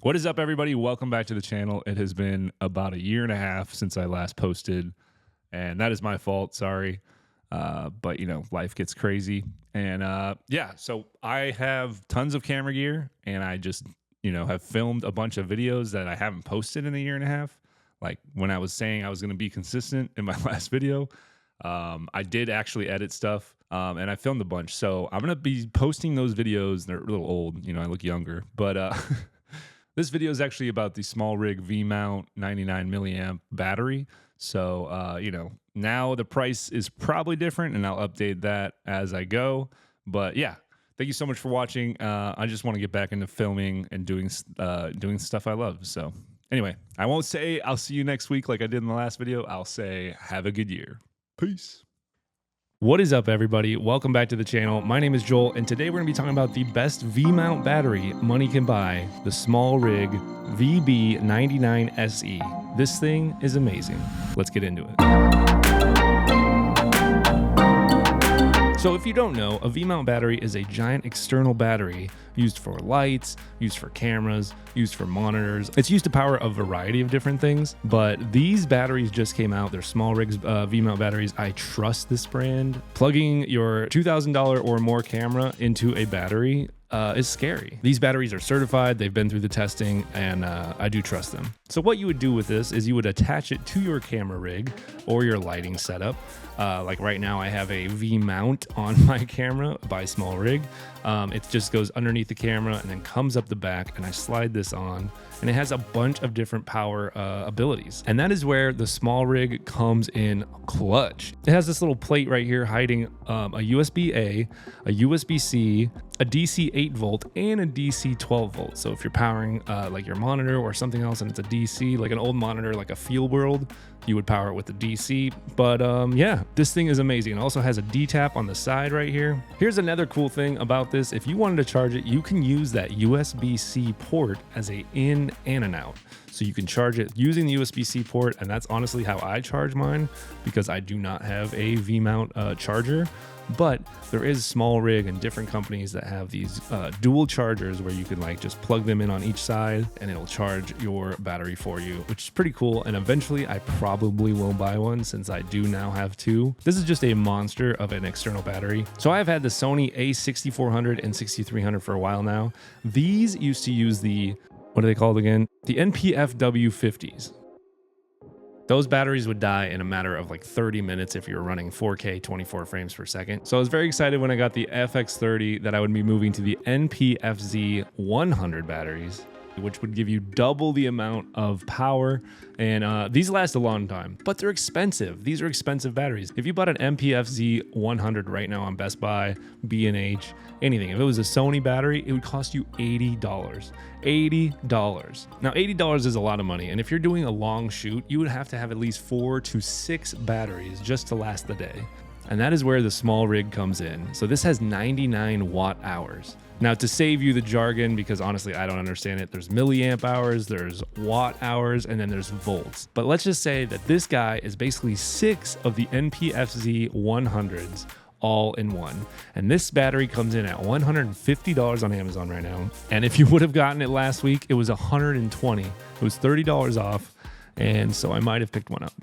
What is up, everybody? Welcome back to the channel. It has been about a year and a half since I last posted, and that is my fault. Sorry. But, you know, life gets crazy. And yeah, so I have tons of camera gear, and I just, have filmed a bunch of videos that I haven't posted in a year and a half. Like when I was saying I was going to be consistent in my last video, I did actually edit stuff, and I filmed a bunch. So I'm going to be posting those videos. They're a little old. I look younger, but this video is actually about the SmallRig V-mount 99 milliamp battery. So, now the price is probably different, and I'll update that as I go. But yeah, thank you so much for watching. I just want to get back into filming and doing stuff I love. So anyway, I won't say I'll see you next week like I did in the last video. I'll say have a good year. Peace. What is up, everybody? Welcome back to the channel. My name is Joel, and today we're going to be talking about the best V-mount battery money can buy, the SmallRig VB99 SE. This thing is amazing. Let's get into it. So if you don't know, a V-mount battery is a giant external battery used for lights, used for cameras, used for monitors. It's used to power a variety of different things, but these batteries just came out. They're SmallRig's V-mount batteries. I trust this brand. Plugging your $2,000 or more camera into a battery is scary. These batteries are certified, they've been through the testing, and I do trust them. So what you would do with this is you would attach it to your camera rig or your lighting setup. Like right now I have a V-mount on my camera by SmallRig. It just goes underneath the camera and then comes up the back, and I slide this on, and it has a bunch of different power abilities. And that is where the SmallRig comes in clutch. It has this little plate right here hiding a USB-A, a USB-C, a DC 8 volt, and a DC 12 volt. So if you're powering like your monitor or something else and it's a DC, like an old monitor, like a Field World, you would power it with the DC. But yeah, this thing is amazing. It also has a D-tap on the side right here. Here's another cool thing about this. If you wanted to charge it, you can use that USB-C port as a in and an out. So you can charge it using the USB-C port, and that's honestly how I charge mine because I do not have a V-mount charger. But there is SmallRig and different companies that have these dual chargers where you can like just plug them in on each side and it'll charge your battery for you, which is pretty cool. And eventually I probably will buy one since I do now have two. This is just a monster of an external battery. So I've had the Sony A6400 and 6300 for a while now. These used to use the, what are they called again? The NPFW50s. Those batteries would die in a matter of like 30 minutes if you were running 4K 24 frames per second. So I was very excited when I got the FX30 that I would be moving to the NPFZ 100 batteries, which would give you double the amount of power. And these last a long time, but they're expensive. These are expensive batteries. If you bought an MPFZ 100 right now on Best Buy, B&H, anything, if it was a Sony battery, it would cost you $80. $80. Now, $80 is a lot of money. And if you're doing a long shoot, you would have to have at least 4 to 6 batteries just to last the day. And that is where the SmallRig comes in. So this has 99 watt hours. Now, to save you the jargon, because honestly, I don't understand it, there's milliamp hours, there's watt hours, and then there's volts. But let's just say that this guy is basically 6 of the NPFZ 100s all in one. And this battery comes in at $150 on Amazon right now. And if you would have gotten it last week, it was $120. It was $30 off. And so I might have picked one up.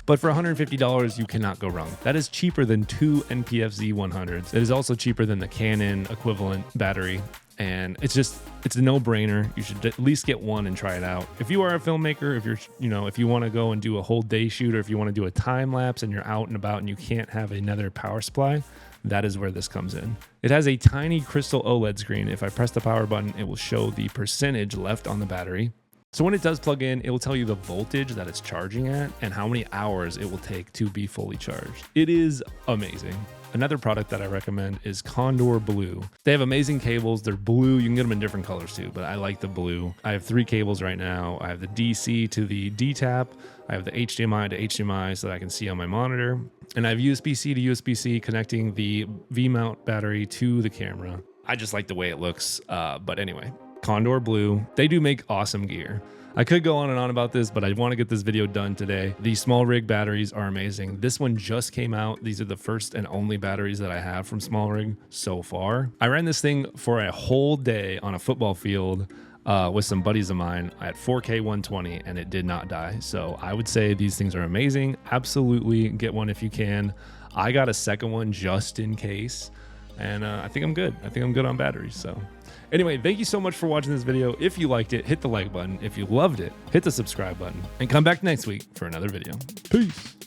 But for $150, you cannot go wrong. That is cheaper than 2 NPFZ 100s. It is also cheaper than the Canon equivalent battery. And it's a no-brainer. You should at least get one and try it out. If you are a filmmaker, if you want to go and do a whole day shoot, or if you want to do a time lapse and you're out and about and you can't have another power supply, that is where this comes in. It has a tiny crystal OLED screen. If I press the power button, it will show the percentage left on the battery. So when it does plug in, it will tell you the voltage that it's charging at and how many hours it will take to be fully charged. It is amazing. Another product that I recommend is Condor Blue. They have amazing cables. They're blue. You can get them in different colors too, but I like the blue. I have 3 cables right now. I have the DC to the D-tap. I have the HDMI to HDMI so that I can see on my monitor. And I have USB-C to USB-C connecting the V-mount battery to the camera. I just like the way it looks, but anyway. Condor Blue, they do make awesome gear. I could go on and on about this, but I want to get this video done today. These SmallRig batteries are amazing. This one just came out. These are the first and only batteries that I have from SmallRig so far. I ran this thing for a whole day on a football field. with some buddies of mine at 4K 120, and it did not die. So I would say these things are amazing. Absolutely get one if you can. I got a second one just in case, and I think I'm good. I think I'm good on batteries. So anyway, thank you so much for watching this video. If you liked it, hit the like button. If you loved it, hit the subscribe button, and come back next week for another video. Peace.